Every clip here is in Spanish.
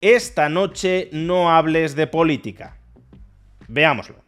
Esta noche no hables de política. Veámoslo.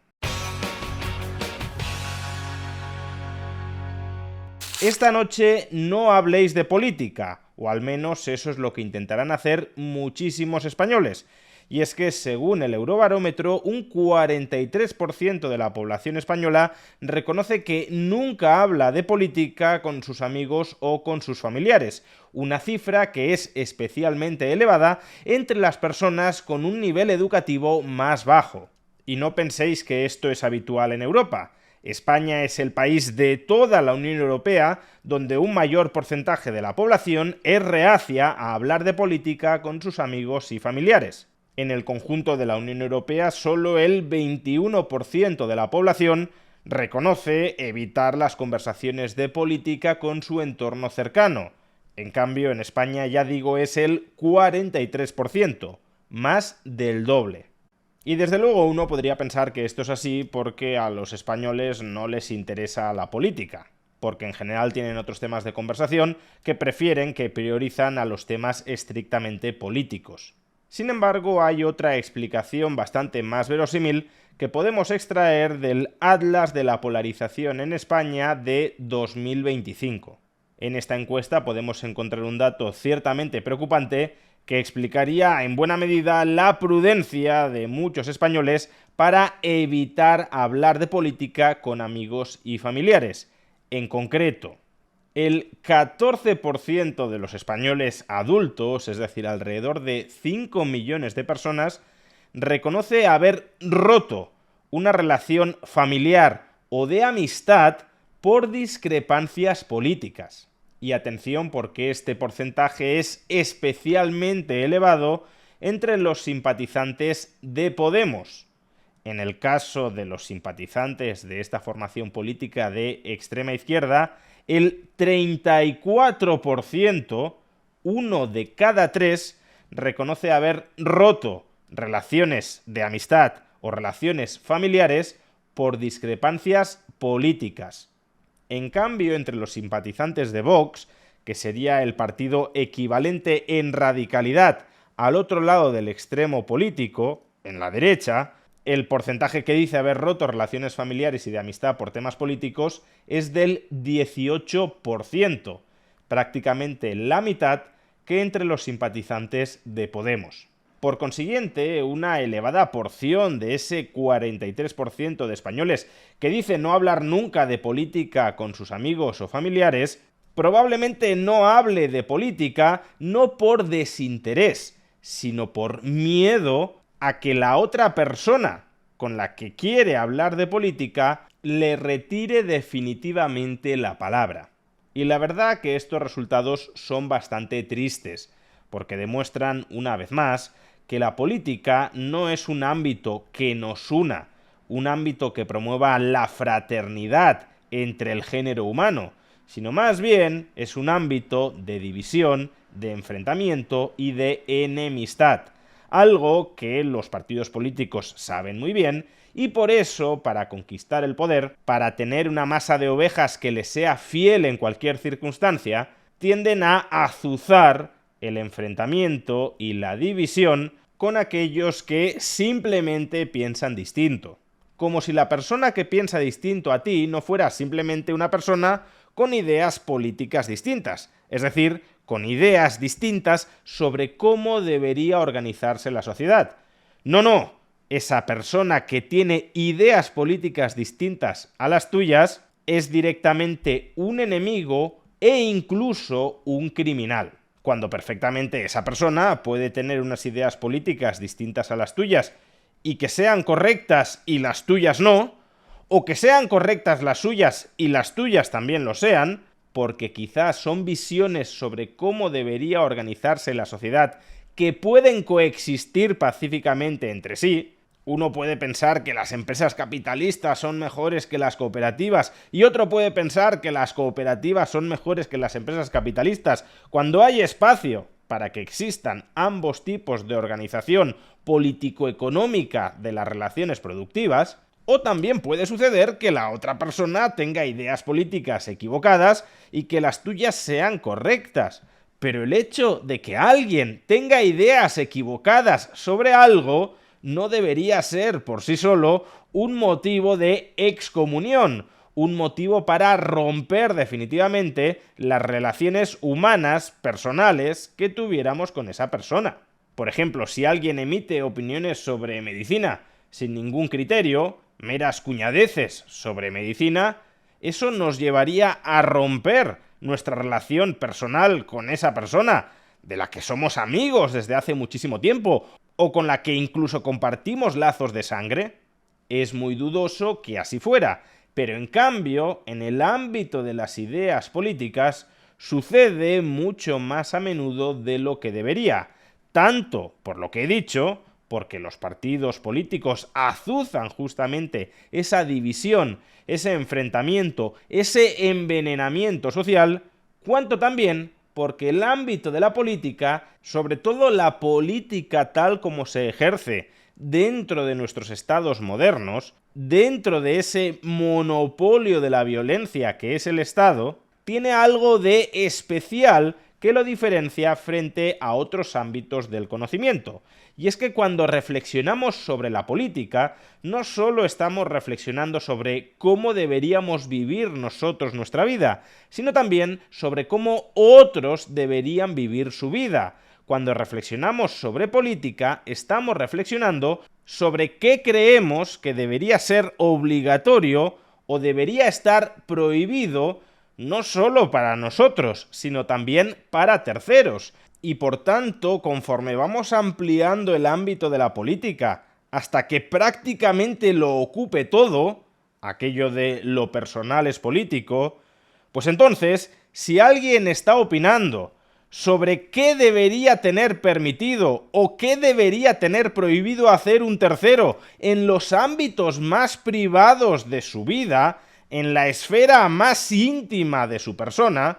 Esta noche no habléis de política, o al menos eso es lo que intentarán hacer muchísimos españoles. Y es que, según el Eurobarómetro, un 43% de la población española reconoce que nunca habla de política con sus amigos o con sus familiares, una cifra que es especialmente elevada entre las personas con un nivel educativo más bajo. Y no penséis que esto es habitual en Europa. España es el país de toda la Unión Europea donde un mayor porcentaje de la población es reacia a hablar de política con sus amigos y familiares. En el conjunto de la Unión Europea, solo el 21% de la población reconoce evitar las conversaciones de política con su entorno cercano. En cambio, en España, ya digo, es el 43%, más del doble. Y desde luego uno podría pensar que esto es así porque a los españoles no les interesa la política, porque en general tienen otros temas de conversación que priorizan a los temas estrictamente políticos. Sin embargo, hay otra explicación bastante más verosímil que podemos extraer del Atlas de la Polarización en España de 2025. En esta encuesta podemos encontrar un dato ciertamente preocupante que explicaría en buena medida la prudencia de muchos españoles para evitar hablar de política con amigos y familiares. En concreto, el 14% de los españoles adultos, es decir, alrededor de 5 millones de personas, reconoce haber roto una relación familiar o de amistad por discrepancias políticas. Y atención, porque este porcentaje es especialmente elevado entre los simpatizantes de Podemos. En el caso de los simpatizantes de esta formación política de extrema izquierda, el 34%, uno de cada tres, reconoce haber roto relaciones de amistad o relaciones familiares por discrepancias políticas. En cambio, entre los simpatizantes de Vox, que sería el partido equivalente en radicalidad al otro lado del extremo político, en la derecha, el porcentaje que dice haber roto relaciones familiares y de amistad por temas políticos es del 18%, prácticamente la mitad que entre los simpatizantes de Podemos. Por consiguiente, una elevada porción de ese 43% de españoles que dice no hablar nunca de política con sus amigos o familiares, probablemente no hable de política no por desinterés, sino por miedo a que la otra persona con la que quiere hablar de política le retire definitivamente la palabra. Y la verdad que estos resultados son bastante tristes, porque demuestran, una vez más, que la política no es un ámbito que nos una, un ámbito que promueva la fraternidad entre el género humano, sino más bien es un ámbito de división, de enfrentamiento y de enemistad. Algo que los partidos políticos saben muy bien y por eso, para conquistar el poder, para tener una masa de ovejas que les sea fiel en cualquier circunstancia, tienden a azuzar el enfrentamiento y la división con aquellos que simplemente piensan distinto. Como si la persona que piensa distinto a ti no fuera simplemente una persona con ideas políticas distintas, es decir, con ideas distintas sobre cómo debería organizarse la sociedad. No, esa persona que tiene ideas políticas distintas a las tuyas es directamente un enemigo e incluso un criminal, cuando perfectamente esa persona puede tener unas ideas políticas distintas a las tuyas y que sean correctas y las tuyas no, o que sean correctas las suyas y las tuyas también lo sean, porque quizás son visiones sobre cómo debería organizarse la sociedad que pueden coexistir pacíficamente entre sí. Uno puede pensar que las empresas capitalistas son mejores que las cooperativas y otro puede pensar que las cooperativas son mejores que las empresas capitalistas. Cuando hay espacio para que existan ambos tipos de organización político-económica de las relaciones productivas, o también puede suceder que la otra persona tenga ideas políticas equivocadas y que las tuyas sean correctas. Pero el hecho de que alguien tenga ideas equivocadas sobre algo no debería ser por sí solo un motivo de excomunión, un motivo para romper definitivamente las relaciones humanas, personales, que tuviéramos con esa persona. Por ejemplo, si alguien emite opiniones sobre medicina sin ningún criterio, meras cuñadeces sobre medicina, eso nos llevaría a romper nuestra relación personal con esa persona, de la que somos amigos desde hace muchísimo tiempo, o con la que incluso compartimos lazos de sangre. Es muy dudoso que así fuera, pero en cambio, en el ámbito de las ideas políticas, sucede mucho más a menudo de lo que debería, tanto por lo que he dicho, porque los partidos políticos azuzan justamente esa división, ese enfrentamiento, ese envenenamiento social, cuanto también porque el ámbito de la política, sobre todo la política tal como se ejerce dentro de nuestros estados modernos, dentro de ese monopolio de la violencia que es el Estado, tiene algo de especial que lo diferencia frente a otros ámbitos del conocimiento. Y es que cuando reflexionamos sobre la política, no solo estamos reflexionando sobre cómo deberíamos vivir nosotros nuestra vida, sino también sobre cómo otros deberían vivir su vida. Cuando reflexionamos sobre política, estamos reflexionando sobre qué creemos que debería ser obligatorio o debería estar prohibido no solo para nosotros, sino también para terceros. Y por tanto, conforme vamos ampliando el ámbito de la política hasta que prácticamente lo ocupe todo, aquello de lo personal es político, pues entonces, si alguien está opinando sobre qué debería tener permitido o qué debería tener prohibido hacer un tercero en los ámbitos más privados de su vida, en la esfera más íntima de su persona,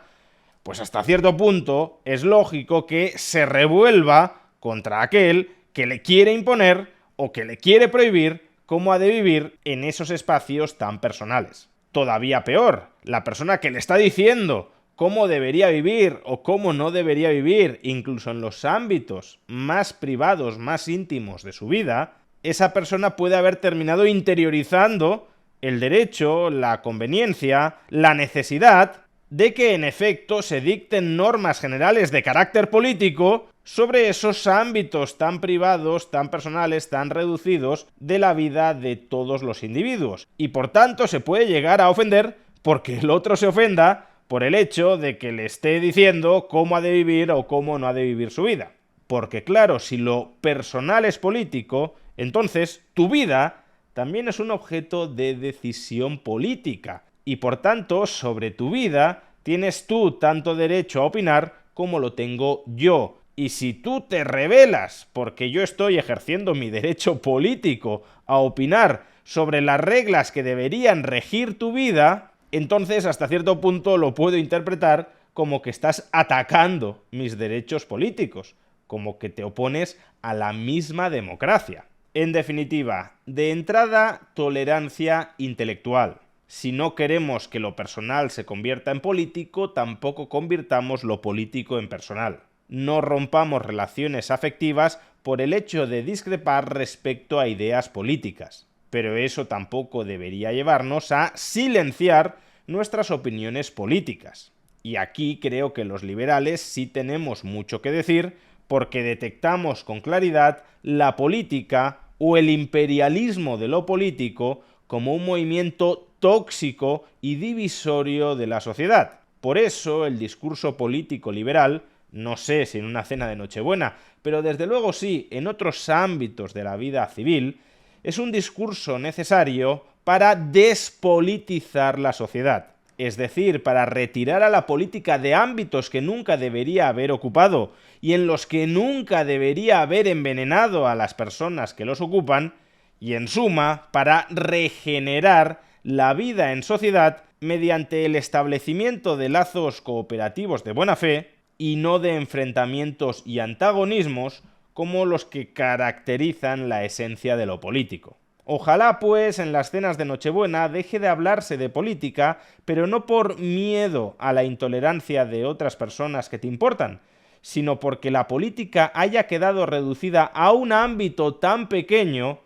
pues hasta cierto punto es lógico que se revuelva contra aquel que le quiere imponer o que le quiere prohibir cómo ha de vivir en esos espacios tan personales. Todavía peor, la persona que le está diciendo cómo debería vivir o cómo no debería vivir, incluso en los ámbitos más privados, más íntimos de su vida, esa persona puede haber terminado interiorizando el derecho, la conveniencia, la necesidad de que en efecto se dicten normas generales de carácter político sobre esos ámbitos tan privados, tan personales, tan reducidos de la vida de todos los individuos. Y por tanto se puede llegar a ofender porque el otro se ofenda por el hecho de que le esté diciendo cómo ha de vivir o cómo no ha de vivir su vida. Porque claro, si lo personal es político, entonces tu vida también es un objeto de decisión política. Y por tanto, sobre tu vida, tienes tú tanto derecho a opinar como lo tengo yo. Y si tú te rebelas porque yo estoy ejerciendo mi derecho político a opinar sobre las reglas que deberían regir tu vida, entonces hasta cierto punto lo puedo interpretar como que estás atacando mis derechos políticos, como que te opones a la misma democracia. En definitiva, de entrada, tolerancia intelectual. Si no queremos que lo personal se convierta en político, tampoco convirtamos lo político en personal. No rompamos relaciones afectivas por el hecho de discrepar respecto a ideas políticas. Pero eso tampoco debería llevarnos a silenciar nuestras opiniones políticas. Y aquí creo que los liberales sí tenemos mucho que decir porque detectamos con claridad la política o el imperialismo de lo político como un movimiento tóxico y divisorio de la sociedad. Por eso el discurso político liberal, no sé si en una cena de Nochebuena, pero desde luego sí en otros ámbitos de la vida civil, es un discurso necesario para despolitizar la sociedad. Es decir, para retirar a la política de ámbitos que nunca debería haber ocupado y en los que nunca debería haber envenenado a las personas que los ocupan, y en suma, para regenerar la vida en sociedad mediante el establecimiento de lazos cooperativos de buena fe y no de enfrentamientos y antagonismos como los que caracterizan la esencia de lo político. Ojalá, pues, en las cenas de Nochebuena deje de hablarse de política, pero no por miedo a la intolerancia de otras personas que te importan, sino porque la política haya quedado reducida a un ámbito tan pequeño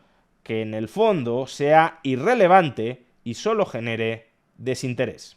que en el fondo sea irrelevante y solo genere desinterés.